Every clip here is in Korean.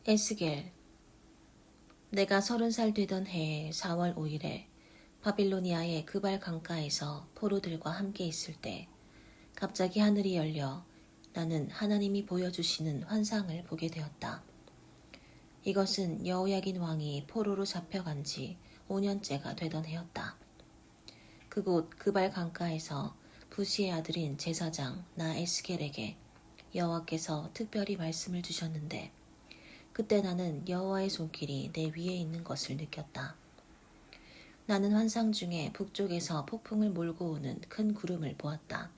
에스겔. 내가 30살 되던 해 4월 5일에 바빌로니아의 그발 강가에서 포로들과 함께 있을 때 갑자기 하늘이 열려 나는 하나님이 보여주시는 환상을 보게 되었다. 이것은 여호야긴 왕이 포로로 잡혀간 지 5년째가 되던 해였다. 그곳 그발 강가에서 부시의 아들인 제사장 나 에스겔에게 여호와께서 특별히 말씀을 주셨는데 그때 나는 여호와의 손길이 내 위에 있는 것을 느꼈다. 나는 환상 중에 북쪽에서 폭풍을 몰고 오는 큰 구름을 보았다.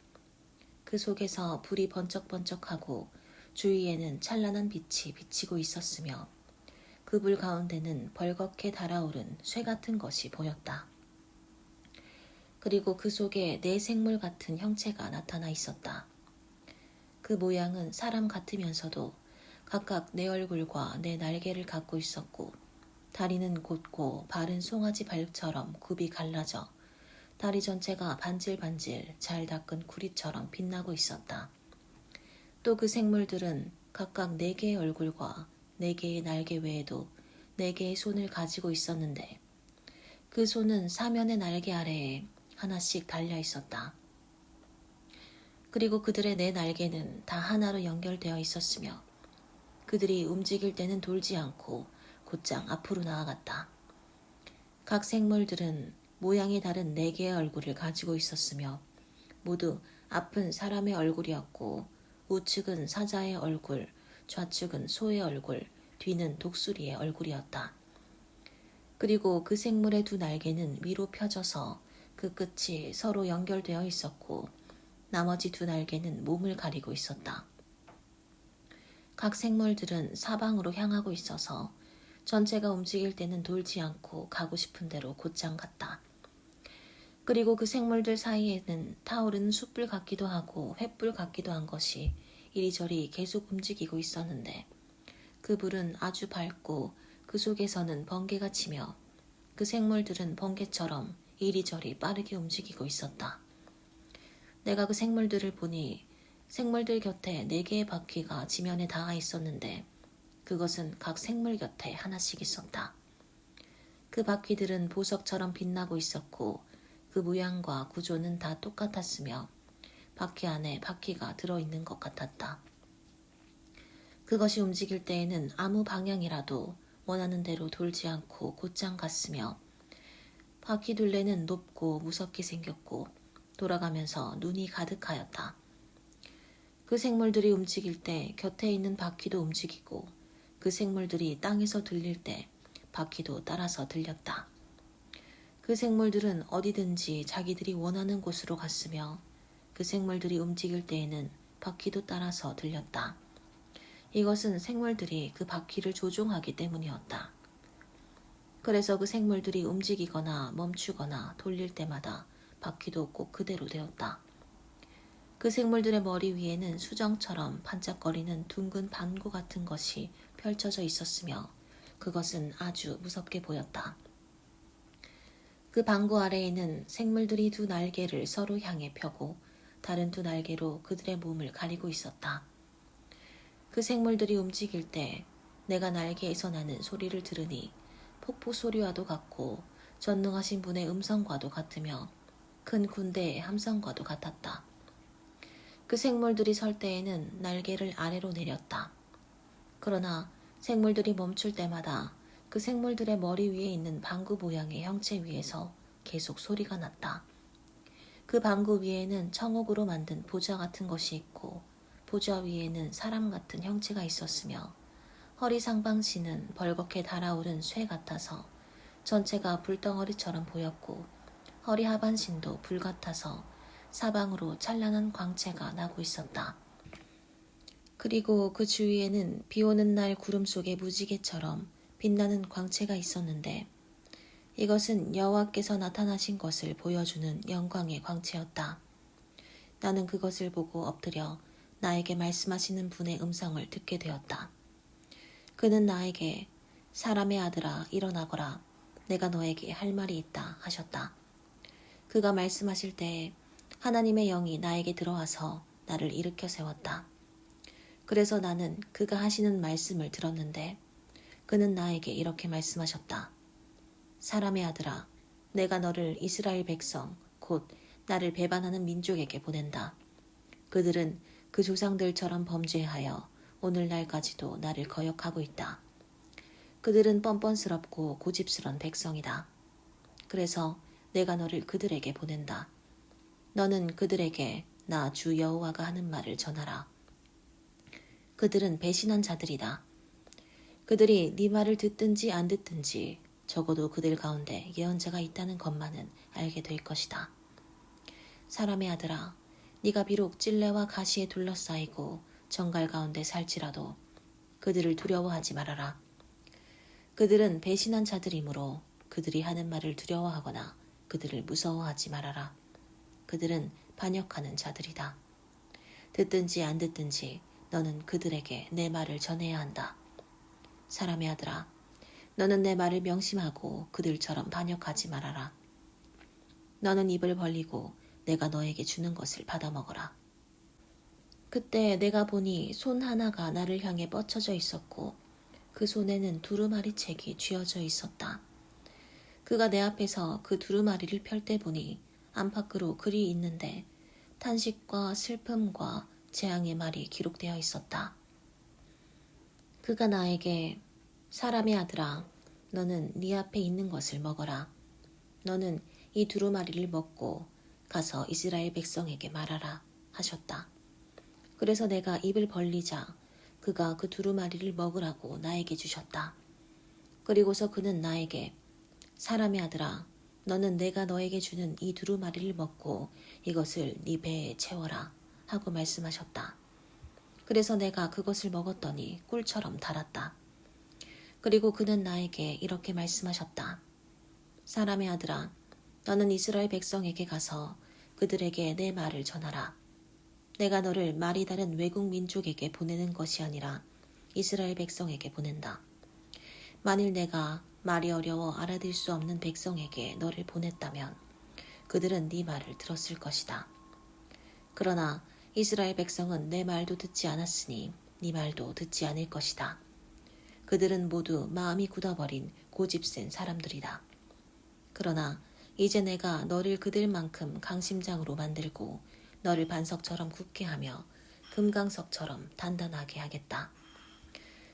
그 속에서 불이 번쩍번쩍하고 주위에는 찬란한 빛이 비치고 있었으며 그 불 가운데는 벌겋게 달아오른 쇠 같은 것이 보였다. 그리고 그 속에 네 생물 같은 형체가 나타나 있었다. 그 모양은 사람 같으면서도 각각 내 얼굴과 내 날개를 갖고 있었고 다리는 곧고 발은 송아지 발처럼 굽이 갈라져 다리 전체가 반질반질 잘 닦은 구리처럼 빛나고 있었다. 또 그 생물들은 각각 4개의 얼굴과 4개의 날개 외에도 4개의 손을 가지고 있었는데 그 손은 사면의 날개 아래에 하나씩 달려 있었다. 그리고 그들의 4날개는 다 하나로 연결되어 있었으며 그들이 움직일 때는 돌지 않고 곧장 앞으로 나아갔다. 각 생물들은 모양이 다른 4개의 얼굴을 가지고 있었으며 모두 앞은 사람의 얼굴이었고 우측은 사자의 얼굴, 좌측은 소의 얼굴, 뒤는 독수리의 얼굴이었다. 그리고 그 생물의 2날개는 위로 펴져서 그 끝이 서로 연결되어 있었고 나머지 2날개는 몸을 가리고 있었다. 각 생물들은 사방으로 향하고 있어서 전체가 움직일 때는 돌지 않고 가고 싶은 대로 곧장 갔다. 그리고 그 생물들 사이에는 타오르는 숯불 같기도 하고 횃불 같기도 한 것이 이리저리 계속 움직이고 있었는데 그 불은 아주 밝고 그 속에서는 번개가 치며 그 생물들은 번개처럼 이리저리 빠르게 움직이고 있었다. 내가 그 생물들을 보니 생물들 곁에 4개의 바퀴가 지면에 닿아 있었는데 그것은 각 생물 곁에 하나씩 있었다. 그 바퀴들은 보석처럼 빛나고 있었고 그 모양과 구조는 다 똑같았으며 바퀴 안에 바퀴가 들어있는 것 같았다. 그것이 움직일 때에는 아무 방향이라도 원하는 대로 돌지 않고 곧장 갔으며 바퀴 둘레는 높고 무섭게 생겼고 돌아가면서 눈이 가득하였다. 그 생물들이 움직일 때 곁에 있는 바퀴도 움직이고 그 생물들이 땅에서 들릴 때 바퀴도 따라서 들렸다. 그 생물들은 어디든지 자기들이 원하는 곳으로 갔으며 그 생물들이 움직일 때에는 바퀴도 따라서 들렸다. 이것은 생물들이 그 바퀴를 조종하기 때문이었다. 그래서 그 생물들이 움직이거나 멈추거나 돌릴 때마다 바퀴도 꼭 그대로 되었다. 그 생물들의 머리 위에는 수정처럼 반짝거리는 둥근 반구 같은 것이 펼쳐져 있었으며 그것은 아주 무섭게 보였다. 그 방구 아래에는 생물들이 2날개를 서로 향해 펴고 다른 2날개로 그들의 몸을 가리고 있었다. 그 생물들이 움직일 때 내가 날개에서 나는 소리를 들으니 폭포 소리와도 같고 전능하신 분의 음성과도 같으며 큰 군대의 함성과도 같았다. 그 생물들이 설 때에는 날개를 아래로 내렸다. 그러나 생물들이 멈출 때마다 그 생물들의 머리 위에 있는 방구 모양의 형체 위에서 계속 소리가 났다. 그 방구 위에는 청옥으로 만든 보좌 같은 것이 있고 보좌 위에는 사람 같은 형체가 있었으며 허리 상방신은 벌겋게 달아오른 쇠 같아서 전체가 불덩어리처럼 보였고 허리 하반신도 불 같아서 사방으로 찬란한 광채가 나고 있었다. 그리고 그 주위에는 비 오는 날 구름 속의 무지개처럼 빛나는 광채가 있었는데 이것은 여호와께서 나타나신 것을 보여주는 영광의 광채였다. 나는 그것을 보고 엎드려 나에게 말씀하시는 분의 음성을 듣게 되었다. 그는 나에게 사람의 아들아 일어나거라 내가 너에게 할 말이 있다 하셨다. 그가 말씀하실 때에 하나님의 영이 나에게 들어와서 나를 일으켜 세웠다. 그래서 나는 그가 하시는 말씀을 들었는데 그는 나에게 이렇게 말씀하셨다. 사람의 아들아, 내가 너를 이스라엘 백성, 곧 나를 배반하는 민족에게 보낸다. 그들은 그 조상들처럼 범죄하여 오늘날까지도 나를 거역하고 있다. 그들은 뻔뻔스럽고 고집스런 백성이다. 그래서 내가 너를 그들에게 보낸다. 너는 그들에게 나 주 여호와가 하는 말을 전하라. 그들은 배신한 자들이다. 그들이 네 말을 듣든지 안 듣든지 적어도 그들 가운데 예언자가 있다는 것만은 알게 될 것이다. 사람의 아들아, 네가 비록 찔레와 가시에 둘러싸이고 정갈 가운데 살지라도 그들을 두려워하지 말아라. 그들은 배신한 자들이므로 그들이 하는 말을 두려워하거나 그들을 무서워하지 말아라. 그들은 반역하는 자들이다. 듣든지 안 듣든지 너는 그들에게 내 말을 전해야 한다. 사람의 아들아, 너는 내 말을 명심하고 그들처럼 반역하지 말아라. 너는 입을 벌리고 내가 너에게 주는 것을 받아먹어라. 그때 내가 보니 손 하나가 나를 향해 뻗쳐져 있었고 그 손에는 두루마리 책이 쥐어져 있었다. 그가 내 앞에서 그 두루마리를 펼 때 보니 안팎으로 글이 있는데 탄식과 슬픔과 재앙의 말이 기록되어 있었다. 그가 나에게 사람의 아들아, 너는 네 앞에 있는 것을 먹어라. 너는 이 두루마리를 먹고 가서 이스라엘 백성에게 말하라 하셨다. 그래서 내가 입을 벌리자 그가 그 두루마리를 먹으라고 나에게 주셨다. 그리고서 그는 나에게 사람의 아들아, 너는 내가 너에게 주는 이 두루마리를 먹고 이것을 네 배에 채워라 하고 말씀하셨다. 그래서 내가 그것을 먹었더니 꿀처럼 달았다. 그리고 그는 나에게 이렇게 말씀하셨다. 사람의 아들아, 너는 이스라엘 백성에게 가서 그들에게 내 말을 전하라. 내가 너를 말이 다른 외국 민족에게 보내는 것이 아니라 이스라엘 백성에게 보낸다. 만일 내가 말이 어려워 알아들 수 없는 백성에게 너를 보냈다면 그들은 네 말을 들었을 것이다. 그러나 이스라엘 백성은 내 말도 듣지 않았으니 네 말도 듣지 않을 것이다. 그들은 모두 마음이 굳어버린 고집센 사람들이다. 그러나 이제 내가 너를 그들만큼 강심장으로 만들고 너를 반석처럼 굳게 하며 금강석처럼 단단하게 하겠다.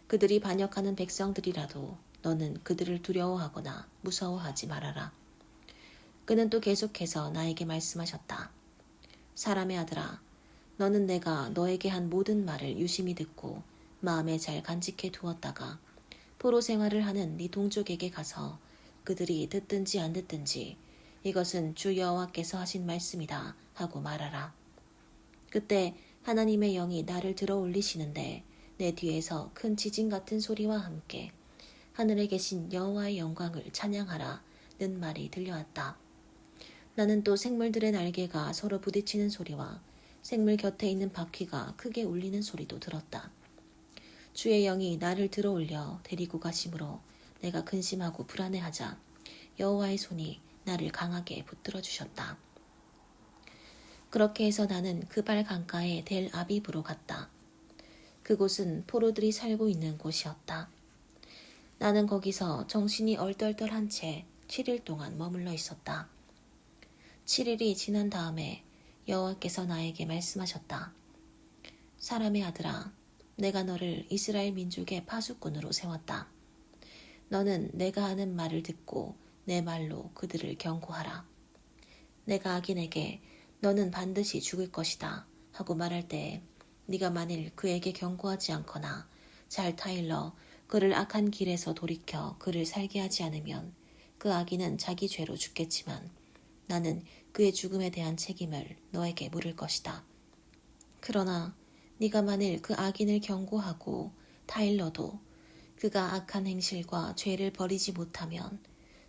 그들이 반역하는 백성들이라도 너는 그들을 두려워하거나 무서워하지 말아라. 그는 또 계속해서 나에게 말씀하셨다. 사람의 아들아, 너는 내가 너에게 한 모든 말을 유심히 듣고 마음에 잘 간직해 두었다가 포로 생활을 하는 네 동족에게 가서 그들이 듣든지 안 듣든지 이것은 주 여호와께서 하신 말씀이다 하고 말하라. 그때 하나님의 영이 나를 들어 올리시는데 내 뒤에서 큰 지진 같은 소리와 함께 하늘에 계신 여호와의 영광을 찬양하라는 말이 들려왔다. 나는 또 생물들의 날개가 서로 부딪히는 소리와 생물 곁에 있는 바퀴가 크게 울리는 소리도 들었다. 주의 영이 나를 들어 올려 데리고 가심으로 내가 근심하고 불안해하자 여호와의 손이 나를 강하게 붙들어 주셨다. 그렇게 해서 나는 그발 강가의 델 아비브로 갔다. 그곳은 포로들이 살고 있는 곳이었다. 나는 거기서 정신이 얼떨떨한 채 7일 동안 머물러 있었다. 7일이 지난 다음에 여호와께서 나에게 말씀하셨다. 사람의 아들아, 내가 너를 이스라엘 민족의 파수꾼으로 세웠다. 너는 내가 하는 말을 듣고 내 말로 그들을 경고하라. 내가 악인에게 너는 반드시 죽을 것이다 하고 말할 때에 네가 만일 그에게 경고하지 않거나 잘 타일러 그를 악한 길에서 돌이켜 그를 살게 하지 않으면 그 악인은 자기 죄로 죽겠지만 나는 그의 죽음에 대한 책임을 너에게 물을 것이다. 그러나 네가 만일 그 악인을 경고하고 타일러도 그가 악한 행실과 죄를 버리지 못하면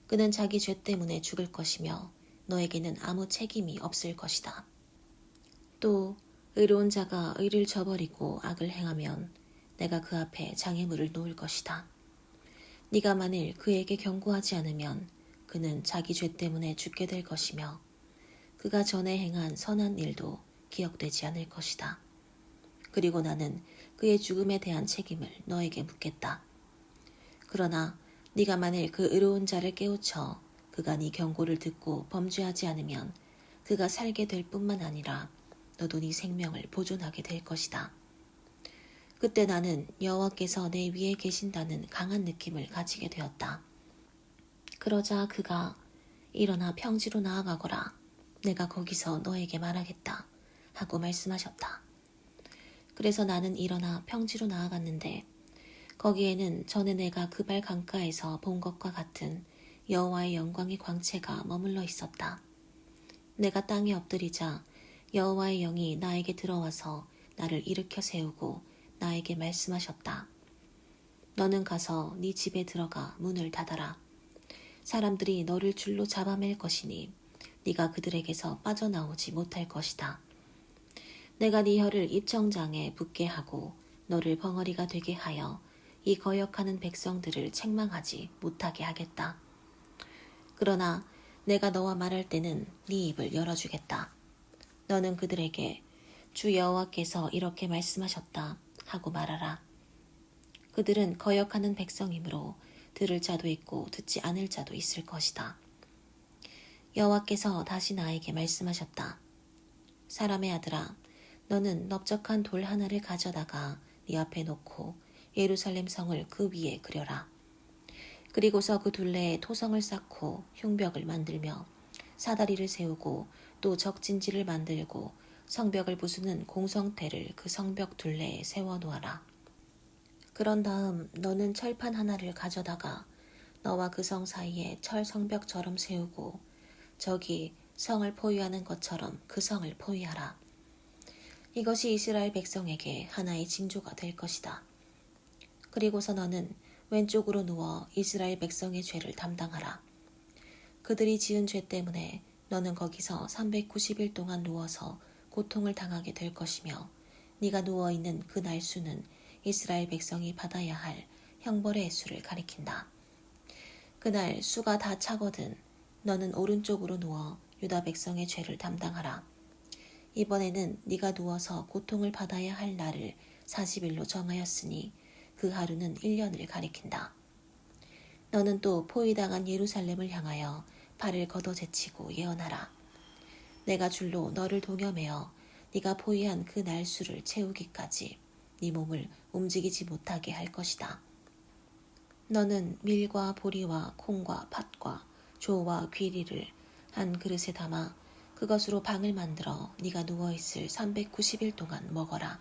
그는 자기 죄 때문에 죽을 것이며 너에게는 아무 책임이 없을 것이다. 또 의로운 자가 의를 저버리고 악을 행하면 내가 그 앞에 장애물을 놓을 것이다. 네가 만일 그에게 경고하지 않으면 그는 자기 죄 때문에 죽게 될 것이며 그가 전에 행한 선한 일도 기억되지 않을 것이다. 그리고 나는 그의 죽음에 대한 책임을 너에게 묻겠다. 그러나 네가 만일 그 의로운 자를 깨우쳐 그가 네 경고를 듣고 범죄하지 않으면 그가 살게 될 뿐만 아니라 너도 네 생명을 보존하게 될 것이다. 그때 나는 여호와께서 내 위에 계신다는 강한 느낌을 가지게 되었다. 그러자 그가 일어나 평지로 나아가거라. 내가 거기서 너에게 말하겠다. 하고 말씀하셨다. 그래서 나는 일어나 평지로 나아갔는데 거기에는 전에 내가 그발 강가에서 본 것과 같은 여호와의 영광의 광채가 머물러 있었다. 내가 땅에 엎드리자 여호와의 영이 나에게 들어와서 나를 일으켜 세우고 나에게 말씀하셨다. 너는 가서 네 집에 들어가 문을 닫아라. 사람들이 너를 줄로 잡아맬 것이니 네가 그들에게서 빠져나오지 못할 것이다. 내가 네 혀를 입청장에 붙게 하고 너를 벙어리가 되게 하여 이 거역하는 백성들을 책망하지 못하게 하겠다. 그러나 내가 너와 말할 때는 네 입을 열어주겠다. 너는 그들에게 주 여호와께서 이렇게 말씀하셨다 하고 말하라. 그들은 거역하는 백성이므로 들을 자도 있고 듣지 않을 자도 있을 것이다. 여호와께서 다시 나에게 말씀하셨다. 사람의 아들아, 너는 넓적한 돌 하나를 가져다가 네 앞에 놓고 예루살렘 성을 그 위에 그려라. 그리고서 그 둘레에 토성을 쌓고 흉벽을 만들며 사다리를 세우고 또 적진지를 만들고 성벽을 부수는 공성대를 그 성벽 둘레에 세워놓아라. 그런 다음 너는 철판 하나를 가져다가 너와 그 성 사이에 철 성벽처럼 세우고 저기 성을 포위하는 것처럼 그 성을 포위하라. 이것이 이스라엘 백성에게 하나의 징조가 될 것이다. 그리고서 너는 왼쪽으로 누워 이스라엘 백성의 죄를 담당하라. 그들이 지은 죄 때문에 너는 거기서 390일 동안 누워서 고통을 당하게 될 것이며 네가 누워있는 그 날수는 이스라엘 백성이 받아야 할 형벌의 수를 가리킨다. 그날 수가 다 차거든 너는 오른쪽으로 누워 유다 백성의 죄를 담당하라. 이번에는 네가 누워서 고통을 받아야 할 날을 40일로 정하였으니 그 하루는 1년을 가리킨다. 너는 또 포위당한 예루살렘을 향하여 발을 걷어제치고 예언하라. 내가 줄로 너를 동여매어 네가 포위한 그 날수를 채우기까지 네 몸을 움직이지 못하게 할 것이다. 너는 밀과 보리와 콩과 팥과 조와 귀리를 한 그릇에 담아 그것으로 방을 만들어 네가 누워있을 390일 동안 먹어라.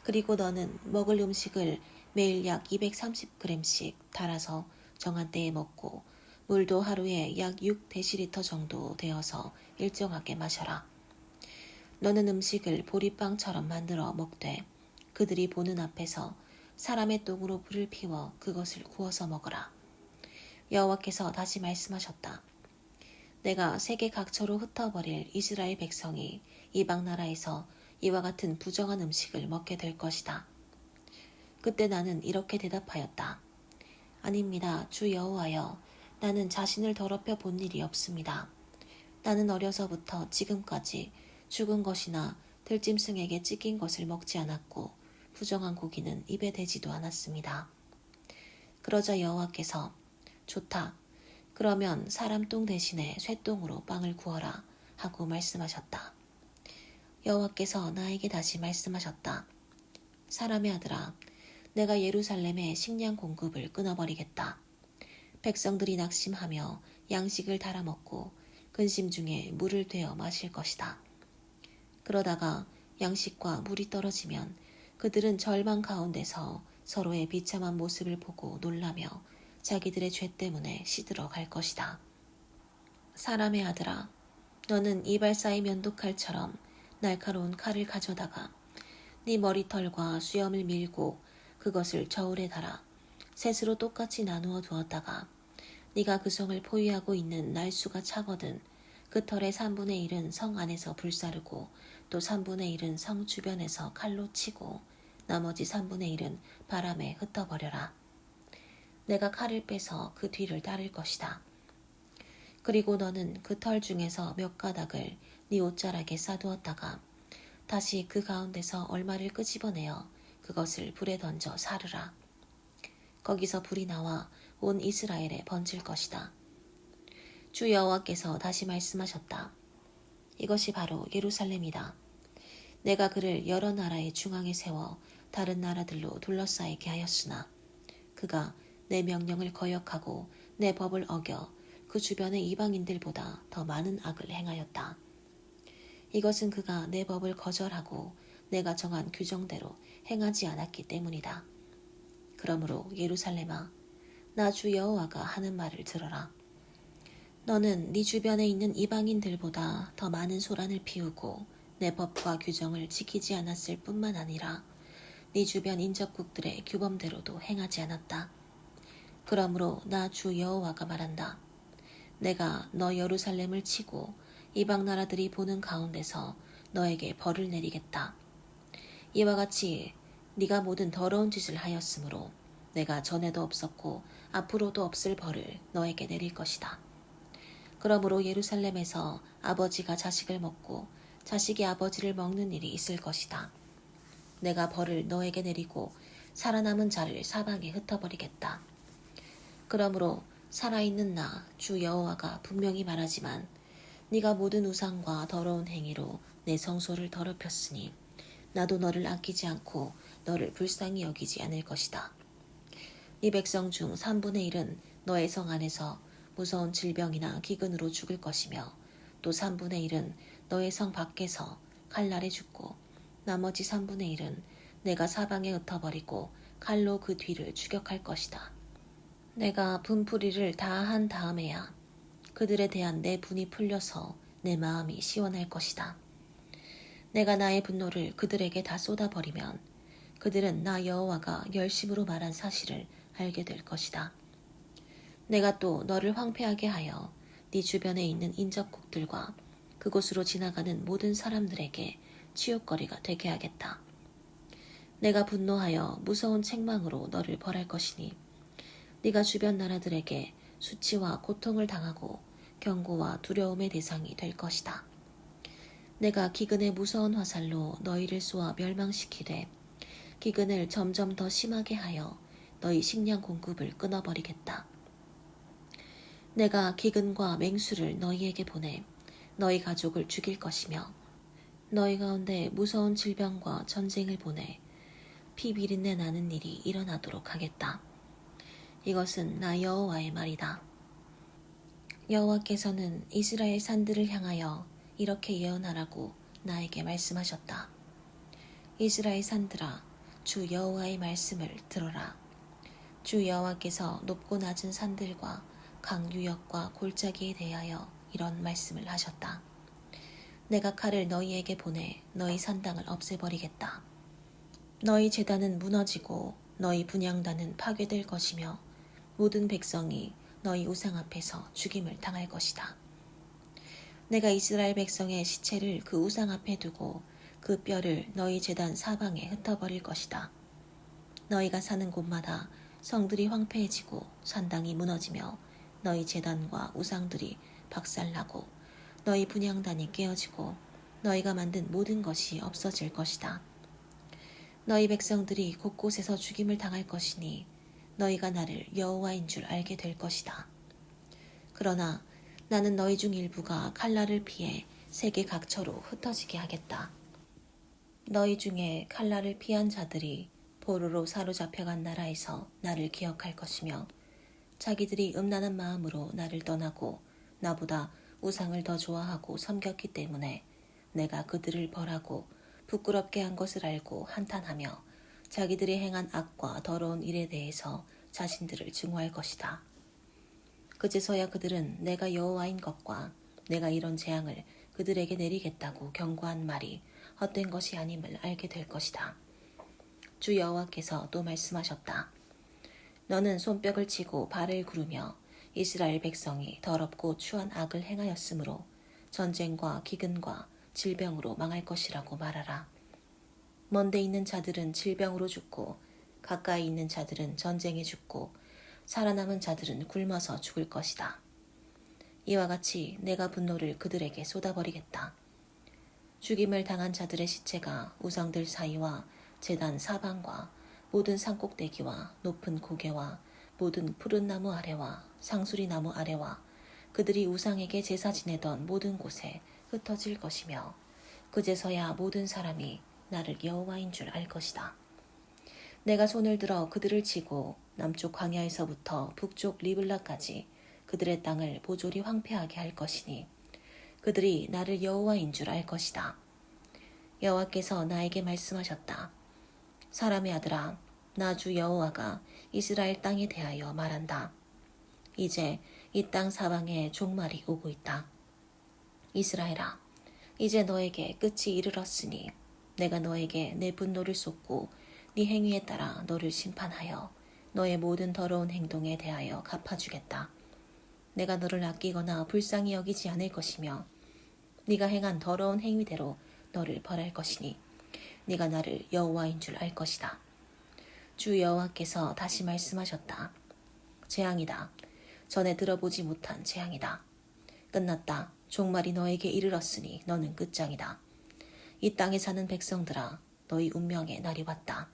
그리고 너는 먹을 음식을 매일 약 230g씩 달아서 정한 때에 먹고 물도 하루에 약 6데시리터 정도 되어서 일정하게 마셔라. 너는 음식을 보리빵처럼 만들어 먹되 그들이 보는 앞에서 사람의 똥으로 불을 피워 그것을 구워서 먹어라. 여호와께서 다시 말씀하셨다. 내가 세계 각처로 흩어버릴 이스라엘 백성이 이방 나라에서 이와 같은 부정한 음식을 먹게 될 것이다. 그때 나는 이렇게 대답하였다. 아닙니다. 주 여호와여, 나는 자신을 더럽혀 본 일이 없습니다. 나는 어려서부터 지금까지 죽은 것이나 들짐승에게 찢긴 것을 먹지 않았고 부정한 고기는 입에 대지도 않았습니다. 그러자 여호와께서 좋다. 그러면 사람 똥 대신에 쇠똥으로 빵을 구워라 하고 말씀하셨다. 여호와께서 나에게 다시 말씀하셨다. 사람의 아들아, 내가 예루살렘의 식량 공급을 끊어버리겠다. 백성들이 낙심하며 양식을 달아먹고 근심 중에 물을 되어 마실 것이다. 그러다가 양식과 물이 떨어지면 그들은 절망 가운데서 서로의 비참한 모습을 보고 놀라며 자기들의 죄 때문에 시들어 갈 것이다. 사람의 아들아, 너는 이발사의 면도칼처럼 날카로운 칼을 가져다가 네 머리털과 수염을 밀고 그것을 저울에 달아 셋으로 똑같이 나누어 두었다가 네가 그 성을 포위하고 있는 날수가 차거든 그 털의 3분의 1은 성 안에서 불사르고 또 3분의 1은 성 주변에서 칼로 치고 나머지 3분의 1은 바람에 흩어버려라. 내가 칼을 빼서 그 뒤를 따를 것이다. 그리고 너는 그 털 중에서 몇 가닥을 네 옷자락에 싸두었다가 다시 그 가운데서 얼마를 끄집어내어 그것을 불에 던져 사르라. 거기서 불이 나와 온 이스라엘에 번질 것이다. 주 여호와께서 다시 말씀하셨다. 이것이 바로 예루살렘이다. 내가 그를 여러 나라의 중앙에 세워 다른 나라들로 둘러싸이게 하였으나 그가 내 명령을 거역하고 내 법을 어겨 그 주변의 이방인들보다 더 많은 악을 행하였다. 이것은 그가 내 법을 거절하고 내가 정한 규정대로 행하지 않았기 때문이다. 그러므로 예루살렘아, 나 주 여호와가 하는 말을 들어라. 너는 네 주변에 있는 이방인들보다 더 많은 소란을 피우고 내 법과 규정을 지키지 않았을 뿐만 아니라 네 주변 인접국들의 규범대로도 행하지 않았다. 그러므로 나 주 여호와가 말한다. 내가 너 예루살렘을 치고 이방 나라들이 보는 가운데서 너에게 벌을 내리겠다. 이와 같이 네가 모든 더러운 짓을 하였으므로 내가 전에도 없었고 앞으로도 없을 벌을 너에게 내릴 것이다. 그러므로 예루살렘에서 아버지가 자식을 먹고 자식이 아버지를 먹는 일이 있을 것이다. 내가 벌을 너에게 내리고 살아남은 자를 사방에 흩어버리겠다. 그러므로 살아있는 나 주 여호와가 분명히 말하지만 네가 모든 우상과 더러운 행위로 내 성소를 더럽혔으니 나도 너를 아끼지 않고 너를 불쌍히 여기지 않을 것이다. 네 백성 중 3분의 1은 너의 성 안에서 무서운 질병이나 기근으로 죽을 것이며 또 3분의 1은 너의 성 밖에서 칼날에 죽고 나머지 3분의 1은 내가 사방에 흩어버리고 칼로 그 뒤를 추격할 것이다. 내가 분풀이를 다 한 다음에야 그들에 대한 내 분이 풀려서 내 마음이 시원할 것이다. 내가 나의 분노를 그들에게 다 쏟아버리면 그들은 나 여호와가 열심으로 말한 사실을 알게 될 것이다. 내가 또 너를 황폐하게 하여 네 주변에 있는 인접국들과 그곳으로 지나가는 모든 사람들에게 치욕거리가 되게 하겠다. 내가 분노하여 무서운 책망으로 너를 벌할 것이니 네가 주변 나라들에게 수치와 고통을 당하고 경고와 두려움의 대상이 될 것이다. 내가 기근의 무서운 화살로 너희를 쏘아 멸망시키되 기근을 점점 더 심하게 하여 너희 식량 공급을 끊어버리겠다. 내가 기근과 맹수를 너희에게 보내 너희 가족을 죽일 것이며 너희 가운데 무서운 질병과 전쟁을 보내 피 비린내 나는 일이 일어나도록 하겠다. 이것은 나 여호와의 말이다. 여호와께서는 이스라엘 산들을 향하여 이렇게 예언하라고 나에게 말씀하셨다. 이스라엘 산들아, 주 여호와의 말씀을 들어라. 주 여호와께서 높고 낮은 산들과 강 유역과 골짜기에 대하여 이런 말씀을 하셨다. 내가 칼을 너희에게 보내 너희 산당을 없애버리겠다. 너희 제단은 무너지고 너희 분향단은 파괴될 것이며 모든 백성이 너희 우상 앞에서 죽임을 당할 것이다. 내가 이스라엘 백성의 시체를 그 우상 앞에 두고 그 뼈를 너희 제단 사방에 흩어버릴 것이다. 너희가 사는 곳마다 성들이 황폐해지고 산당이 무너지며 너희 제단과 우상들이 박살나고 너희 분향단이 깨어지고 너희가 만든 모든 것이 없어질 것이다. 너희 백성들이 곳곳에서 죽임을 당할 것이니 너희가 나를 여호와인 줄 알게 될 것이다. 그러나 나는 너희 중 일부가 칼날을 피해 세계 각처로 흩어지게 하겠다. 너희 중에 칼날을 피한 자들이 포로로 사로잡혀간 나라에서 나를 기억할 것이며 자기들이 음란한 마음으로 나를 떠나고 나보다 우상을 더 좋아하고 섬겼기 때문에 내가 그들을 벌하고 부끄럽게 한 것을 알고 한탄하며 자기들이 행한 악과 더러운 일에 대해서 자신들을 증오할 것이다. 그제서야 그들은 내가 여호와인 것과 내가 이런 재앙을 그들에게 내리겠다고 경고한 말이 헛된 것이 아님을 알게 될 것이다. 주 여호와께서 또 말씀하셨다. 너는 손뼉을 치고 발을 구르며 이스라엘 백성이 더럽고 추한 악을 행하였으므로 전쟁과 기근과 질병으로 망할 것이라고 말하라. 먼데 있는 자들은 질병으로 죽고 가까이 있는 자들은 전쟁에 죽고 살아남은 자들은 굶어서 죽을 것이다. 이와 같이 내가 분노를 그들에게 쏟아버리겠다. 죽임을 당한 자들의 시체가 우상들 사이와 제단 사방과 모든 산꼭대기와 높은 고개와 모든 푸른 나무 아래와 상수리 나무 아래와 그들이 우상에게 제사 지내던 모든 곳에 흩어질 것이며 그제서야 모든 사람이 나를 여호와인 줄 알 것이다. 내가 손을 들어 그들을 치고 남쪽 광야에서부터 북쪽 리블라까지 그들의 땅을 보졸이 황폐하게 할 것이니 그들이 나를 여호와인 줄 알 것이다. 여호와께서 나에게 말씀하셨다. 사람의 아들아, 나 주 여호와가 이스라엘 땅에 대하여 말한다. 이제 이 땅 사방에 종말이 오고 있다. 이스라엘아, 이제 너에게 끝이 이르렀으니 내가 너에게 내 분노를 쏟고 네 행위에 따라 너를 심판하여 너의 모든 더러운 행동에 대하여 갚아주겠다. 내가 너를 아끼거나 불쌍히 여기지 않을 것이며 네가 행한 더러운 행위대로 너를 벌할 것이니 네가 나를 여호와인 줄 알 것이다. 주 여호와께서 다시 말씀하셨다. 재앙이다. 전에 들어보지 못한 재앙이다. 끝났다. 종말이 너에게 이르렀으니 너는 끝장이다. 이 땅에 사는 백성들아, 너희 운명의 날이 왔다.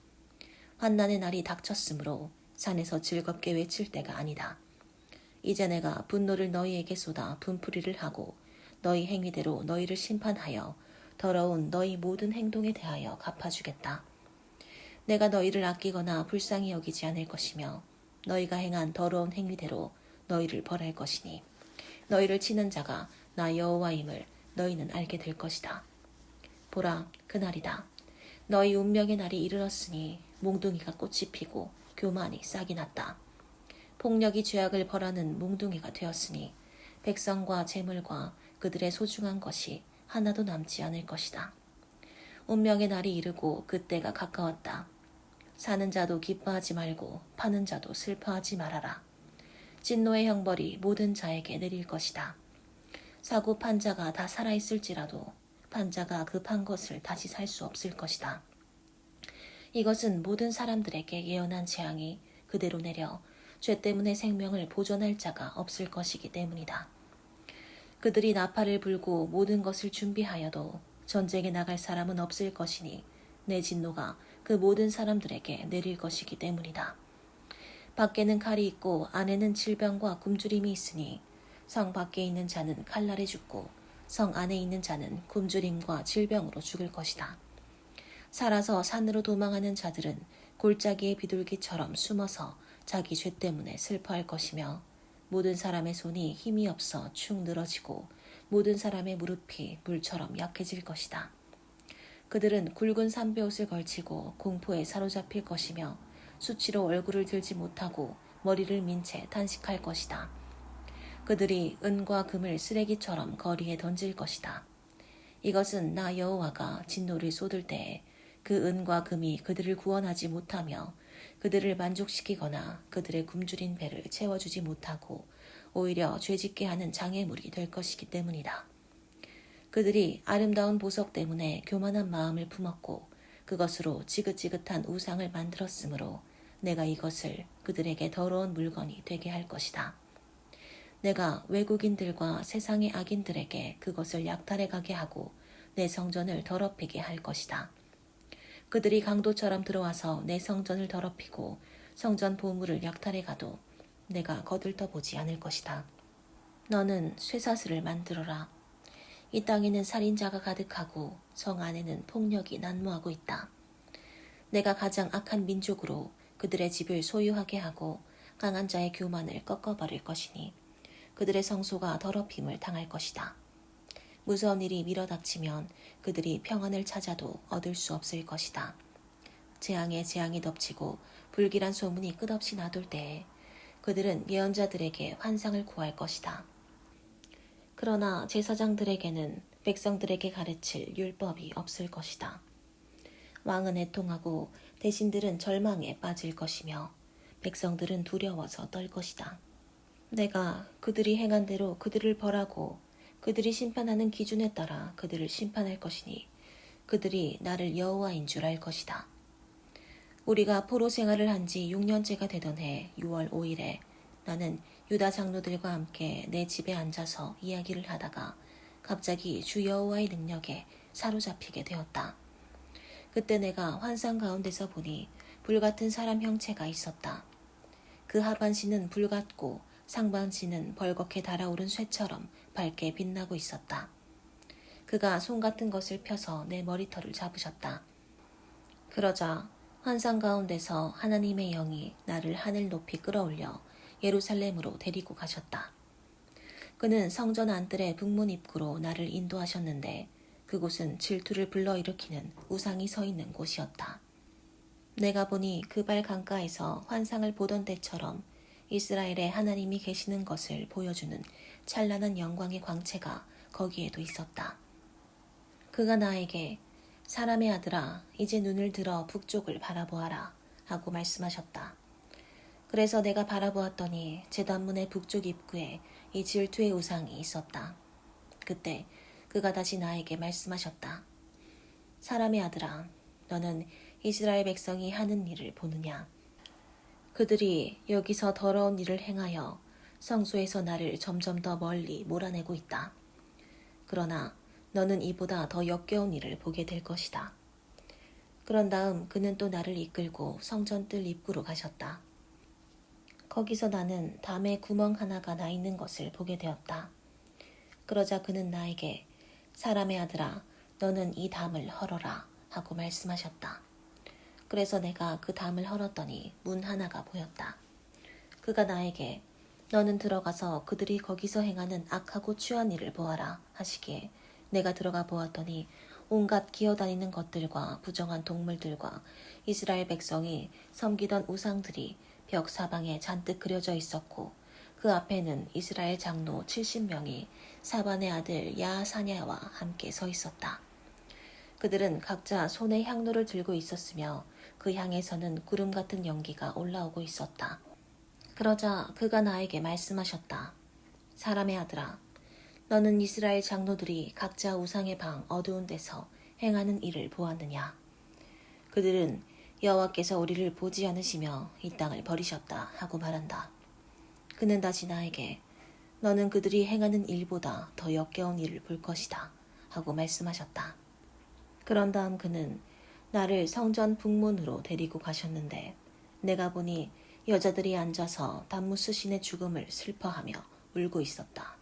환난의 날이 닥쳤으므로 산에서 즐겁게 외칠 때가 아니다. 이제 내가 분노를 너희에게 쏟아 분풀이를 하고 너희 행위대로 너희를 심판하여 더러운 너희 모든 행동에 대하여 갚아주겠다. 내가 너희를 아끼거나 불쌍히 여기지 않을 것이며 너희가 행한 더러운 행위대로 너희를 벌할 것이니 너희를 치는 자가 나 여호와임을 너희는 알게 될 것이다. 보라, 그날이다. 너희 운명의 날이 이르렀으니 몽둥이가 꽃이 피고 교만이 싹이 났다. 폭력이 죄악을 벌하는 몽둥이가 되었으니 백성과 재물과 그들의 소중한 것이 하나도 남지 않을 것이다. 운명의 날이 이르고 그때가 가까웠다. 사는 자도 기뻐하지 말고 파는 자도 슬퍼하지 말아라. 진노의 형벌이 모든 자에게 내릴 것이다. 사고 판 자가 다 살아있을지라도 판 자가 그 판 것을 다시 살 수 없을 것이다. 이것은 모든 사람들에게 예언한 재앙이 그대로 내려 죄 때문에 생명을 보존할 자가 없을 것이기 때문이다. 그들이 나팔을 불고 모든 것을 준비하여도 전쟁에 나갈 사람은 없을 것이니 내 진노가 그 모든 사람들에게 내릴 것이기 때문이다. 밖에는 칼이 있고 안에는 질병과 굶주림이 있으니 성 밖에 있는 자는 칼날에 죽고 성 안에 있는 자는 굶주림과 질병으로 죽을 것이다. 살아서 산으로 도망하는 자들은 골짜기의 비둘기처럼 숨어서 자기 죄 때문에 슬퍼할 것이며 모든 사람의 손이 힘이 없어 축 늘어지고 모든 사람의 무릎이 물처럼 약해질 것이다. 그들은 굵은 삼배옷을 걸치고 공포에 사로잡힐 것이며 수치로 얼굴을 들지 못하고 머리를 민 채 탄식할 것이다. 그들이 은과 금을 쓰레기처럼 거리에 던질 것이다. 이것은 나 여호와가 진노를 쏟을 때에 그 은과 금이 그들을 구원하지 못하며 그들을 만족시키거나 그들의 굶주린 배를 채워주지 못하고 오히려 죄짓게 하는 장애물이 될 것이기 때문이다. 그들이 아름다운 보석 때문에 교만한 마음을 품었고 그것으로 지긋지긋한 우상을 만들었으므로 내가 이것을 그들에게 더러운 물건이 되게 할 것이다. 내가 외국인들과 세상의 악인들에게 그것을 약탈해 가게 하고 내 성전을 더럽히게 할 것이다. 그들이 강도처럼 들어와서 내 성전을 더럽히고 성전 보물을 약탈해 가도 내가 거들떠보지 않을 것이다. 너는 쇠사슬을 만들어라. 이 땅에는 살인자가 가득하고 성 안에는 폭력이 난무하고 있다. 내가 가장 악한 민족으로 그들의 집을 소유하게 하고 강한 자의 교만을 꺾어버릴 것이니 그들의 성소가 더럽힘을 당할 것이다. 무서운 일이 밀어닥치면 그들이 평안을 찾아도 얻을 수 없을 것이다. 재앙에 재앙이 덮치고 불길한 소문이 끝없이 나돌 때에 그들은 예언자들에게 환상을 구할 것이다. 그러나 제사장들에게는 백성들에게 가르칠 율법이 없을 것이다. 왕은 애통하고 대신들은 절망에 빠질 것이며 백성들은 두려워서 떨 것이다. 내가 그들이 행한 대로 그들을 벌하고 그들이 심판하는 기준에 따라 그들을 심판할 것이니 그들이 나를 여호와인 줄 알 것이다. 우리가 포로 생활을 한 지 6년째가 되던 해 6월 5일에 나는 유다 장로들과 함께 내 집에 앉아서 이야기를 하다가 갑자기 주 여호와의 능력에 사로잡히게 되었다. 그때 내가 환상 가운데서 보니 불같은 사람 형체가 있었다. 그 하반신은 불같고 상반신은 벌겋게 달아오른 쇠처럼 밝게 빛나고 있었다. 그가 손 같은 것을 펴서 내 머리털을 잡으셨다. 그러자 환상 가운데서 하나님의 영이 나를 하늘 높이 끌어올려 예루살렘으로 데리고 가셨다. 그는 성전 안뜰의 북문 입구로 나를 인도하셨는데 그곳은 질투를 불러일으키는 우상이 서 있는 곳이었다. 내가 보니 그 발 강가에서 환상을 보던 때처럼 이스라엘에 하나님이 계시는 것을 보여주는 찬란한 영광의 광채가 거기에도 있었다. 그가 나에게 사람의 아들아, 이제 눈을 들어 북쪽을 바라보아라 하고 말씀하셨다. 그래서 내가 바라보았더니 제단문의 북쪽 입구에 이 질투의 우상이 있었다. 그때 그가 다시 나에게 말씀하셨다. 사람의 아들아, 너는 이스라엘 백성이 하는 일을 보느냐? 그들이 여기서 더러운 일을 행하여 성소에서 나를 점점 더 멀리 몰아내고 있다. 그러나 너는 이보다 더 역겨운 일을 보게 될 것이다. 그런 다음 그는 또 나를 이끌고 성전 뜰 입구로 가셨다. 거기서 나는 담에 구멍 하나가 나 있는 것을 보게 되었다. 그러자 그는 나에게 사람의 아들아, 너는 이 담을 헐어라 하고 말씀하셨다. 그래서 내가 그 담을 헐었더니 문 하나가 보였다. 그가 나에게 너는 들어가서 그들이 거기서 행하는 악하고 추한 일을 보아라 하시기에 내가 들어가 보았더니 온갖 기어다니는 것들과 부정한 동물들과 이스라엘 백성이 섬기던 우상들이 벽 사방에 잔뜩 그려져 있었고 그 앞에는 이스라엘 장로 70명이 사반의 아들 야사냐와 함께 서 있었다. 그들은 각자 손에 향로를 들고 있었으며 그 향에서는 구름 같은 연기가 올라오고 있었다. 그러자 그가 나에게 말씀하셨다. 사람의 아들아, 너는 이스라엘 장로들이 각자 우상의 방 어두운 데서 행하는 일을 보았느냐? 그들은 여호와께서 우리를 보지 않으시며 이 땅을 버리셨다 하고 말한다. 그는 다시 나에게 너는 그들이 행하는 일보다 더 역겨운 일을 볼 것이다 하고 말씀하셨다. 그런 다음 그는 나를 성전 북문으로 데리고 가셨는데 내가 보니 여자들이 앉아서 담무스신의 죽음을 슬퍼하며 울고 있었다.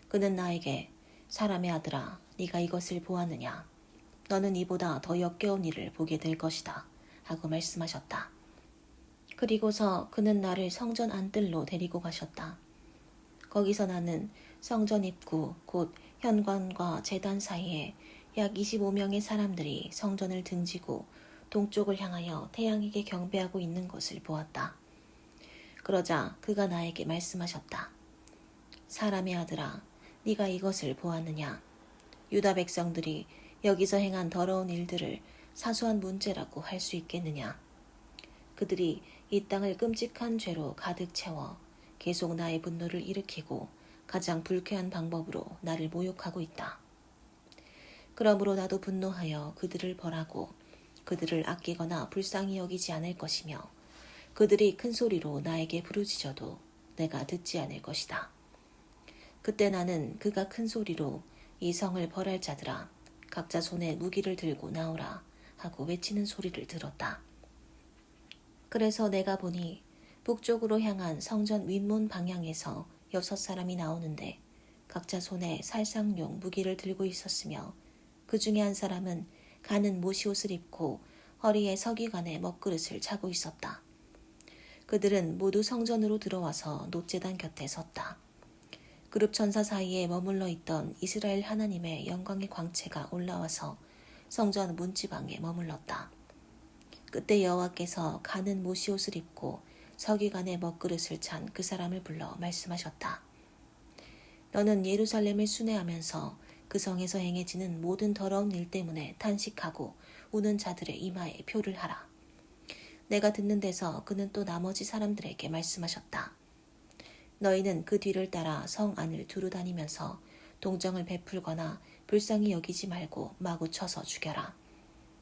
그는 나에게 사람의 아들아, 네가 이것을 보았느냐? 너는 이보다 더 역겨운 일을 보게 될 것이다 하고 말씀하셨다. 그리고서 그는 나를 성전 안뜰로 데리고 가셨다. 거기서 나는 성전 입구 곧 현관과 제단 사이에 약 25명의 사람들이 성전을 등지고 동쪽을 향하여 태양에게 경배하고 있는 것을 보았다. 그러자 그가 나에게 말씀하셨다. 사람의 아들아, 네가 이것을 보았느냐? 유다 백성들이 여기서 행한 더러운 일들을 사소한 문제라고 할 수 있겠느냐? 그들이 이 땅을 끔찍한 죄로 가득 채워 계속 나의 분노를 일으키고 가장 불쾌한 방법으로 나를 모욕하고 있다. 그러므로 나도 분노하여 그들을 벌하고 그들을 아끼거나 불쌍히 여기지 않을 것이며 그들이 큰 소리로 나에게 부르짖어도 내가 듣지 않을 것이다. 그때 나는 그가 큰 소리로 이 성을 벌할 자들아, 각자 손에 무기를 들고 나오라 하고 외치는 소리를 들었다. 그래서 내가 보니 북쪽으로 향한 성전 윗문 방향에서 6사람이 나오는데 각자 손에 살상용 무기를 들고 있었으며 그 중에 한 사람은 가는 모시옷을 입고 허리에 서기관의 먹그릇을 차고 있었다. 그들은 모두 성전으로 들어와서 놋제단 곁에 섰다. 그룹 천사 사이에 머물러 있던 이스라엘 하나님의 영광의 광채가 올라와서 성전 문지방에 머물렀다. 그때 여호와께서 가는 모시옷을 입고 서기관의 먹그릇을 찬 그 사람을 불러 말씀하셨다. 너는 예루살렘을 순회하면서 그 성에서 행해지는 모든 더러운 일 때문에 탄식하고 우는 자들의 이마에 표를 하라. 내가 듣는 데서 그는 또 나머지 사람들에게 말씀하셨다. 너희는 그 뒤를 따라 성 안을 두루 다니면서 동정을 베풀거나 불쌍히 여기지 말고 마구 쳐서 죽여라.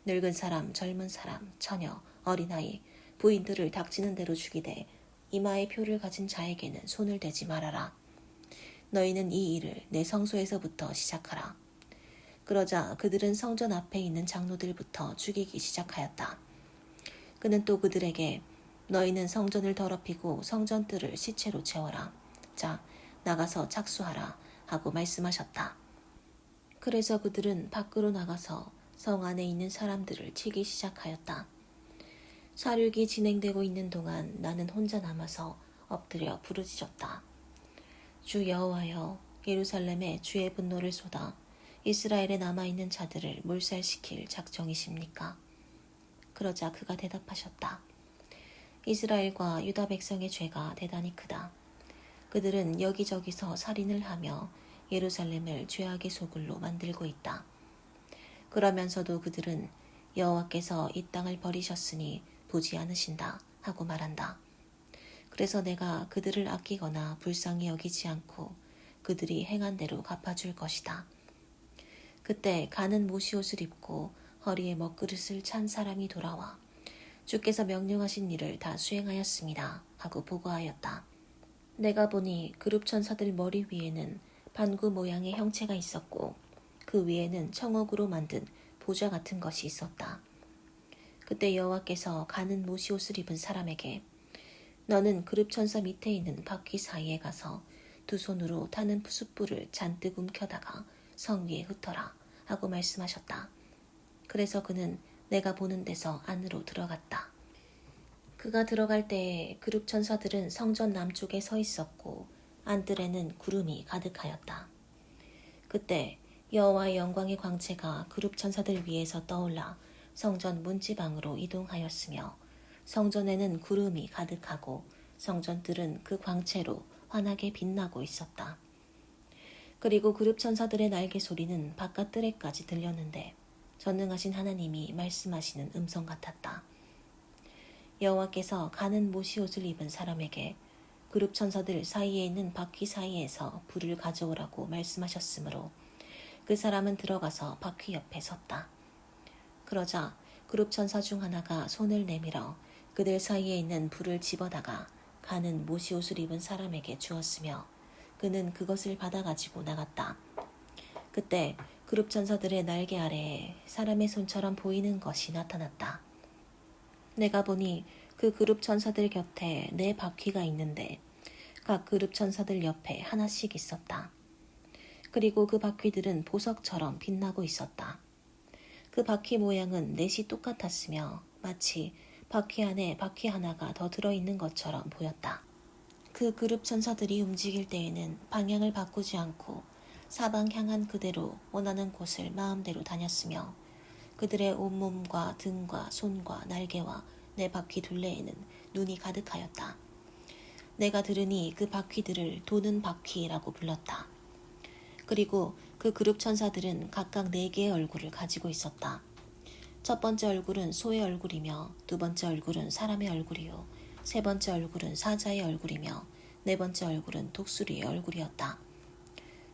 늙은 사람, 젊은 사람, 처녀, 어린아이, 부인들을 닥치는 대로 죽이되 이마에 표를 가진 자에게는 손을 대지 말아라. 너희는 이 일을 내 성소에서부터 시작하라. 그러자 그들은 성전 앞에 있는 장로들부터 죽이기 시작하였다. 그는 또 그들에게 너희는 성전을 더럽히고 성전 뜰을 시체로 채워라. 자, 나가서 착수하라 하고 말씀하셨다. 그래서 그들은 밖으로 나가서 성 안에 있는 사람들을 치기 시작하였다. 사륙이 진행되고 있는 동안 나는 혼자 남아서 엎드려 부르짖었다. 주 여호와여, 예루살렘에 주의 분노를 쏟아 이스라엘에 남아있는 자들을 몰살시킬 작정이십니까? 그러자 그가 대답하셨다. 이스라엘과 유다 백성의 죄가 대단히 크다. 그들은 여기저기서 살인을 하며 예루살렘을 죄악의 소굴로 만들고 있다. 그러면서도 그들은 여호와께서 이 땅을 버리셨으니 보지 않으신다 하고 말한다. 그래서 내가 그들을 아끼거나 불쌍히 여기지 않고 그들이 행한 대로 갚아줄 것이다. 그때 가는 모시옷을 입고 허리에 먹그릇을 찬 사람이 돌아와 주께서 명령하신 일을 다 수행하였습니다 하고 보고하였다. 내가 보니 그룹 천사들 머리 위에는 반구 모양의 형체가 있었고 그 위에는 청옥으로 만든 보좌 같은 것이 있었다. 그때 여호와께서 가는 모시옷을 입은 사람에게 너는 그룹 천사 밑에 있는 바퀴 사이에 가서 두 손으로 타는 숯불을 잔뜩 움켜다가 성 위에 흩어라 하고 말씀하셨다. 그래서 그는 내가 보는 데서 안으로 들어갔다. 그가 들어갈 때에 그룹 천사들은 성전 남쪽에 서 있었고 안뜰에는 구름이 가득하였다. 그때 여호와의 영광의 광채가 그룹 천사들 위에서 떠올라 성전 문지방으로 이동하였으며 성전에는 구름이 가득하고 성전 뜰은 그 광채로 환하게 빛나고 있었다. 그리고 그룹 천사들의 날개 소리는 바깥 뜰에까지 들렸는데 전능하신 하나님이 말씀하시는 음성 같았다. 여호와께서 가는 모시옷을 입은 사람에게 그룹 천사들 사이에 있는 바퀴 사이에서 불을 가져오라고 말씀하셨으므로 그 사람은 들어가서 바퀴 옆에 섰다. 그러자 그룹 천사 중 하나가 손을 내밀어 그들 사이에 있는 불을 집어다가 가는 모시옷을 입은 사람에게 주었으며 그는 그것을 받아가지고 나갔다. 그때 그룹 천사들의 날개 아래에 사람의 손처럼 보이는 것이 나타났다. 내가 보니 그 그룹 천사들 곁에 4바퀴가 있는데 각 그룹 천사들 옆에 하나씩 있었다. 그리고 그 바퀴들은 보석처럼 빛나고 있었다. 그 바퀴 모양은 넷이 똑같았으며 마치 바퀴 안에 바퀴 하나가 더 들어있는 것처럼 보였다. 그 그룹 천사들이 움직일 때에는 방향을 바꾸지 않고 사방 향한 그대로 원하는 곳을 마음대로 다녔으며 그들의 온몸과 등과 손과 날개와 4바퀴 둘레에는 눈이 가득하였다. 내가 들으니 그 바퀴들을 도는 바퀴라고 불렀다. 그리고 그 그룹 천사들은 각각 4개의 얼굴을 가지고 있었다. 첫 번째 얼굴은 소의 얼굴이며 두 번째 얼굴은 사람의 얼굴이요 세 번째 얼굴은 사자의 얼굴이며 네 번째 얼굴은 독수리의 얼굴이었다.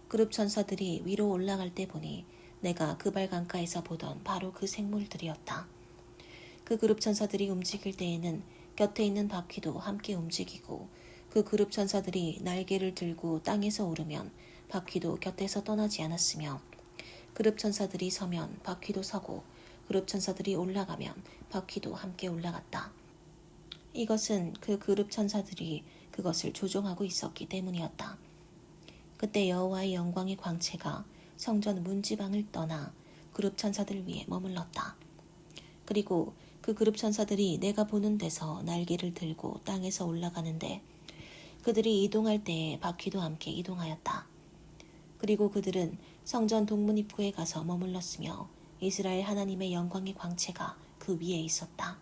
그룹 천사들이 위로 올라갈 때 보니 내가 그발 강가에서 보던 바로 그 생물들이었다. 그 그룹 천사들이 움직일 때에는 곁에 있는 바퀴도 함께 움직이고 그 그룹 천사들이 날개를 들고 땅에서 오르면 바퀴도 곁에서 떠나지 않았으며 그룹 천사들이 서면 바퀴도 서고 그룹 천사들이 올라가면 바퀴도 함께 올라갔다. 이것은 그 그룹 천사들이 그것을 조종하고 있었기 때문이었다. 그때 여호와의 영광의 광채가 성전 문지방을 떠나 그룹 천사들 위에 머물렀다. 그리고 그 그룹 천사들이 내가 보는 데서 날개를 들고 땅에서 올라가는데 그들이 이동할 때에 바퀴도 함께 이동하였다. 그리고 그들은 성전 동문 입구에 가서 머물렀으며 이스라엘 하나님의 영광의 광채가 그 위에 있었다.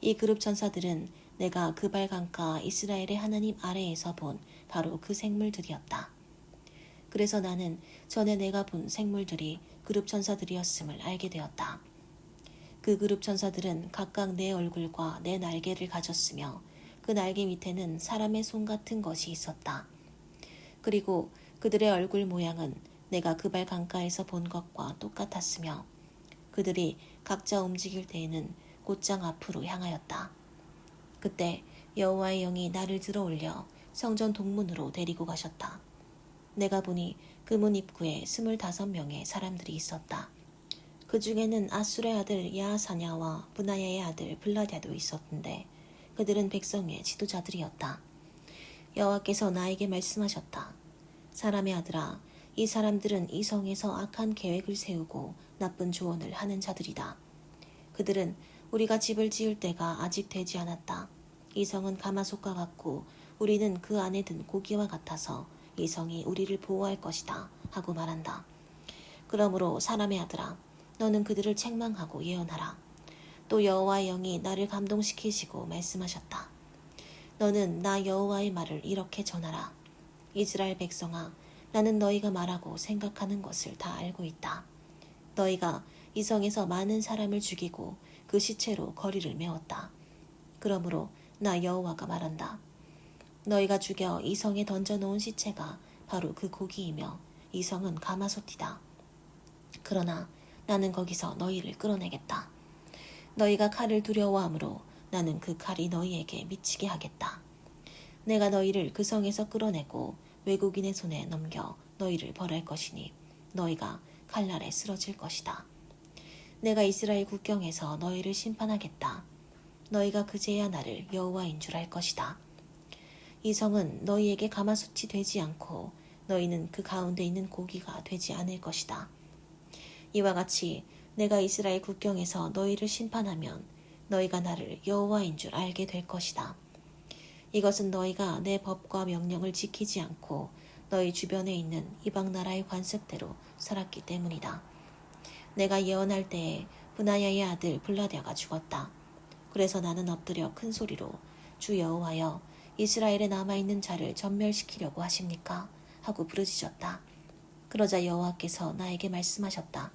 이 그룹 천사들은 내가 그발 강가 이스라엘의 하나님 아래에서 본 바로 그 생물들이었다. 그래서 나는 전에 내가 본 생물들이 그룹 천사들이었음을 알게 되었다. 그 그룹 천사들은 각각 4얼굴과 4날개를 가졌으며 그 날개 밑에는 사람의 손 같은 것이 있었다. 그리고 그들의 얼굴 모양은 내가 그발 강가에서 본 것과 똑같았으며 그들이 각자 움직일 때에는 곧장 앞으로 향하였다. 그때 여호와의 영이 나를 들어올려 성전 동문으로 데리고 가셨다. 내가 보니 그 문 입구에 25명의 사람들이 있었다. 그 중에는 아술의 아들 야하사냐와 브나야의 아들 블라랴도 있었는데 그들은 백성의 지도자들이었다. 여호와께서 나에게 말씀하셨다. 사람의 아들아, 이 사람들은 이 성에서 악한 계획을 세우고 나쁜 조언을 하는 자들이다. 그들은 우리가 집을 지을 때가 아직 되지 않았다. 이 성은 가마솥과 같고 우리는 그 안에 든 고기와 같아서 이 성이 우리를 보호할 것이다 하고 말한다. 그러므로 사람의 아들아, 너는 그들을 책망하고 예언하라. 또 여호와의 영이 나를 감동시키시고 말씀하셨다. 너는 나 여호와의 말을 이렇게 전하라. 이스라엘 백성아, 나는 너희가 말하고 생각하는 것을 다 알고 있다. 너희가 이 성에서 많은 사람을 죽이고 그 시체로 거리를 메웠다. 그러므로 나 여호와가 말한다. 너희가 죽여 이 성에 던져놓은 시체가 바로 그 고기이며 이 성은 가마솥이다. 그러나 나는 거기서 너희를 끌어내겠다. 너희가 칼을 두려워하므로 나는 그 칼이 너희에게 미치게 하겠다. 내가 너희를 그 성에서 끌어내고 외국인의 손에 넘겨 너희를 벌할 것이니 너희가 칼날에 쓰러질 것이다. 내가 이스라엘 국경에서 너희를 심판하겠다. 너희가 그제야 나를 여호와인 줄 알 것이다. 이 성은 너희에게 가마솥이 되지 않고 너희는 그 가운데 있는 고기가 되지 않을 것이다. 이와 같이 내가 이스라엘 국경에서 너희를 심판하면 너희가 나를 여호와인 줄 알게 될 것이다. 이것은 너희가 내 법과 명령을 지키지 않고 너희 주변에 있는 이방 나라의 관습대로 살았기 때문이다. 내가 예언할 때에 브나야의 아들 블라랴가 죽었다. 그래서 나는 엎드려 큰 소리로 주 여호와여, 이스라엘에 남아있는 자를 전멸시키려고 하십니까? 하고 부르짖었다. 그러자 여호와께서 나에게 말씀하셨다.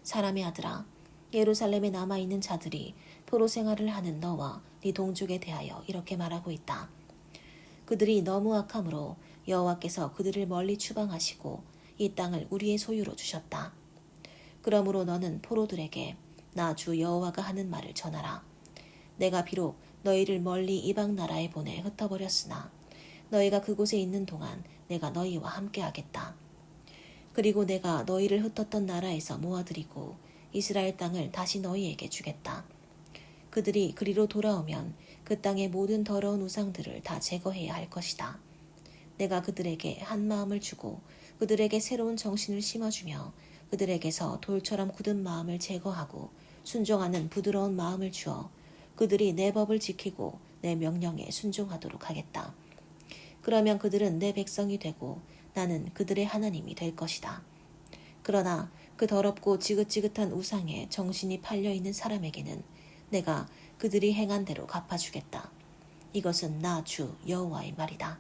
사람의 아들아, 예루살렘에 남아있는 자들이 포로 생활을 하는 너와 네 동족에 대하여 이렇게 말하고 있다. 그들이 너무 악함으로 여호와께서 그들을 멀리 추방하시고 이 땅을 우리의 소유로 주셨다. 그러므로 너는 포로들에게 나 주 여호와가 하는 말을 전하라. 내가 비록 너희를 멀리 이방 나라에 보내 흩어버렸으나 너희가 그곳에 있는 동안 내가 너희와 함께하겠다. 그리고 내가 너희를 흩었던 나라에서 모아들이고 이스라엘 땅을 다시 너희에게 주겠다. 그들이 그리로 돌아오면 그 땅의 모든 더러운 우상들을 다 제거해야 할 것이다. 내가 그들에게 한 마음을 주고 그들에게 새로운 정신을 심어주며 그들에게서 돌처럼 굳은 마음을 제거하고 순종하는 부드러운 마음을 주어 그들이 내 법을 지키고 내 명령에 순종하도록 하겠다. 그러면 그들은 내 백성이 되고 나는 그들의 하나님이 될 것이다. 그러나 그 더럽고 지긋지긋한 우상에 정신이 팔려있는 사람에게는 내가 그들이 행한 대로 갚아주겠다. 이것은 나 주 여호와의 말이다.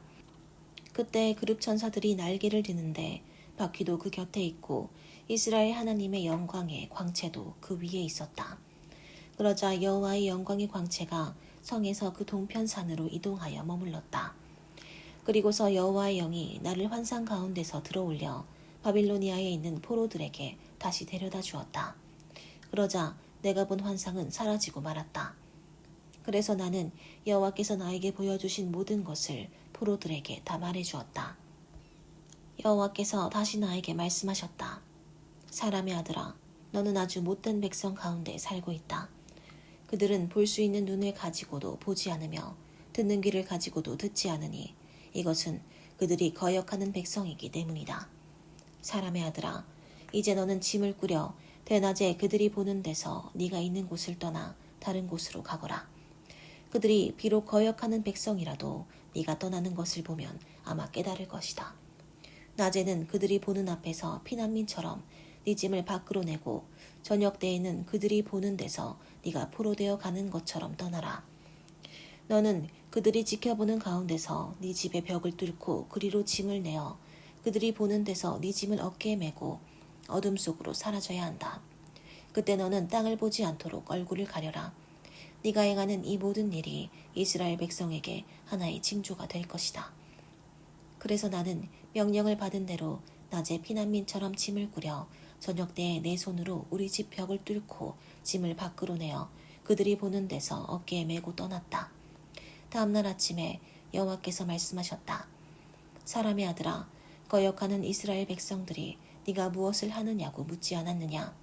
그때 그룹 천사들이 날개를 드는데 바퀴도 그 곁에 있고 이스라엘 하나님의 영광의 광채도 그 위에 있었다. 그러자 여호와의 영광의 광채가 성에서 그 동편산으로 이동하여 머물렀다. 그리고서 여호와의 영이 나를 환상 가운데서 들어올려 바빌로니아에 있는 포로들에게 다시 데려다 주었다. 그러자 내가 본 환상은 사라지고 말았다. 그래서 나는 여호와께서 나에게 보여주신 모든 것을 포로들에게 다 말해주었다. 여호와께서 다시 나에게 말씀하셨다. 사람의 아들아, 너는 아주 못된 백성 가운데 살고 있다. 그들은 볼 수 있는 눈을 가지고도 보지 않으며 듣는 귀를 가지고도 듣지 않으니 이것은 그들이 거역하는 백성이기 때문이다. 사람의 아들아, 이제 너는 짐을 꾸려 대낮에 그들이 보는 데서 네가 있는 곳을 떠나 다른 곳으로 가거라. 그들이 비록 거역하는 백성이라도 네가 떠나는 것을 보면 아마 깨달을 것이다. 낮에는 그들이 보는 앞에서 피난민처럼 네 짐을 밖으로 내고 저녁 때에는 그들이 보는 데서 네가 포로되어 가는 것처럼 떠나라. 너는 그들이 지켜보는 가운데서 네 집의 벽을 뚫고 그리로 짐을 내어 그들이 보는 데서 네 짐을 어깨에 메고 어둠 속으로 사라져야 한다. 그때 너는 땅을 보지 않도록 얼굴을 가려라. 네가 행하는 이 모든 일이 이스라엘 백성에게 하나의 징조가 될 것이다. 그래서 나는 명령을 받은 대로 낮에 피난민처럼 짐을 꾸려 저녁 때에 내 손으로 우리 집 벽을 뚫고 짐을 밖으로 내어 그들이 보는 데서 어깨에 메고 떠났다. 다음날 아침에 여호와께서 말씀하셨다. 사람의 아들아, 거역하는 이스라엘 백성들이 네가 무엇을 하느냐고 묻지 않았느냐?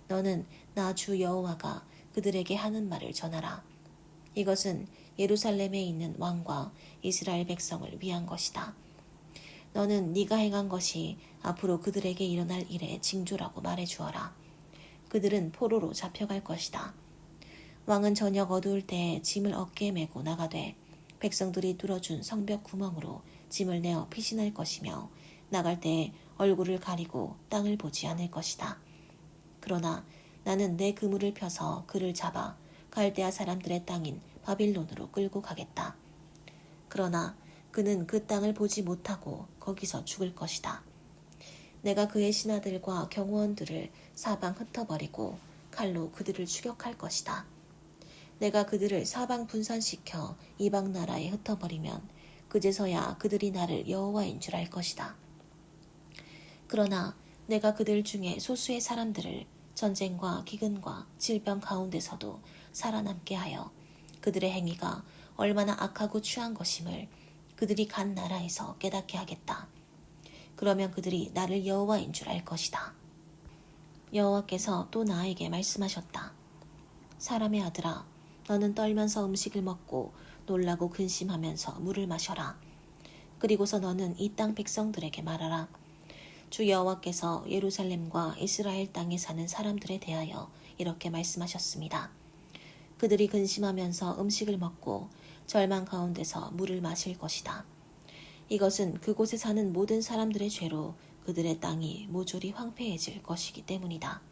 너는 나 주 여호와가 그들에게 하는 말을 전하라. 이것은 예루살렘에 있는 왕과 이스라엘 백성을 위한 것이다. 너는 네가 행한 것이 앞으로 그들에게 일어날 일의 징조라고 말해 주어라. 그들은 포로로 잡혀갈 것이다. 왕은 저녁 어두울 때에 짐을 어깨에 메고 나가되 백성들이 뚫어준 성벽 구멍으로 짐을 내어 피신할 것이며 나갈 때에 얼굴을 가리고 땅을 보지 않을 것이다. 그러나 나는 내 그물을 펴서 그를 잡아 갈대아 사람들의 땅인 바빌론으로 끌고 가겠다. 그러나 그는 그 땅을 보지 못하고 거기서 죽을 것이다. 내가 그의 신하들과 경호원들을 사방 흩어버리고 칼로 그들을 추격할 것이다. 내가 그들을 사방 분산시켜 이방 나라에 흩어버리면 그제서야 그들이 나를 여호와인 줄 알 것이다. 그러나 내가 그들 중에 소수의 사람들을 전쟁과 기근과 질병 가운데서도 살아남게 하여 그들의 행위가 얼마나 악하고 추한 것임을 그들이 간 나라에서 깨닫게 하겠다. 그러면 그들이 나를 여호와인 줄 알 것이다. 여호와께서 또 나에게 말씀하셨다. 사람의 아들아, 너는 떨면서 음식을 먹고 놀라고 근심하면서 물을 마셔라. 그리고서 너는 이 땅 백성들에게 말하라. 주 여호와께서 예루살렘과 이스라엘 땅에 사는 사람들에 대하여 이렇게 말씀하셨습니다. 그들이 근심하면서 음식을 먹고 절망 가운데서 물을 마실 것이다. 이것은 그곳에 사는 모든 사람들의 죄로 그들의 땅이 모조리 황폐해질 것이기 때문이다.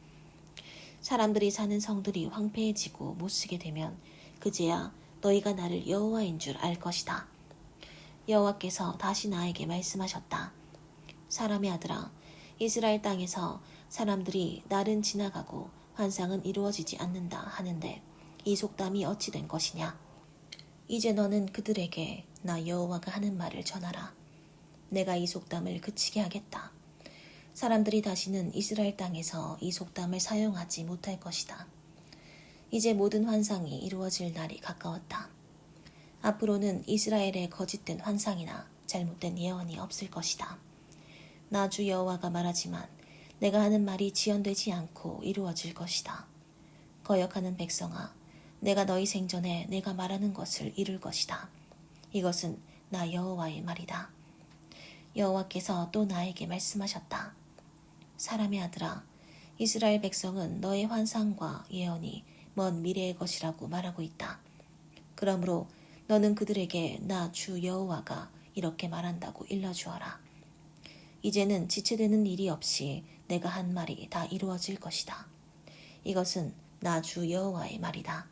사람들이 사는 성들이 황폐해지고 못쓰게 되면 그제야 너희가 나를 여호와인 줄 알 것이다. 여호와께서 다시 나에게 말씀하셨다. 사람의 아들아, 이스라엘 땅에서 사람들이 날은 지나가고 환상은 이루어지지 않는다 하는데 이 속담이 어찌 된 것이냐? 이제 너는 그들에게 나 여호와가 하는 말을 전하라. 내가 이 속담을 그치게 하겠다. 사람들이 다시는 이스라엘 땅에서 이 속담을 사용하지 못할 것이다. 이제 모든 환상이 이루어질 날이 가까웠다. 앞으로는 이스라엘의 거짓된 환상이나 잘못된 예언이 없을 것이다. 나 주 여호와가 말하지만 내가 하는 말이 지연되지 않고 이루어질 것이다. 거역하는 백성아, 내가 너희 생전에 내가 말하는 것을 이룰 것이다. 이것은 나 여호와의 말이다. 여호와께서 또 나에게 말씀하셨다. 사람의 아들아, 이스라엘 백성은 너의 환상과 예언이 먼 미래의 것이라고 말하고 있다. 그러므로 너는 그들에게 나 주 여호와가 이렇게 말한다고 일러주어라. 이제는 지체되는 일이 없이 내가 한 말이 다 이루어질 것이다. 이것은 나 주 여호와의 말이다.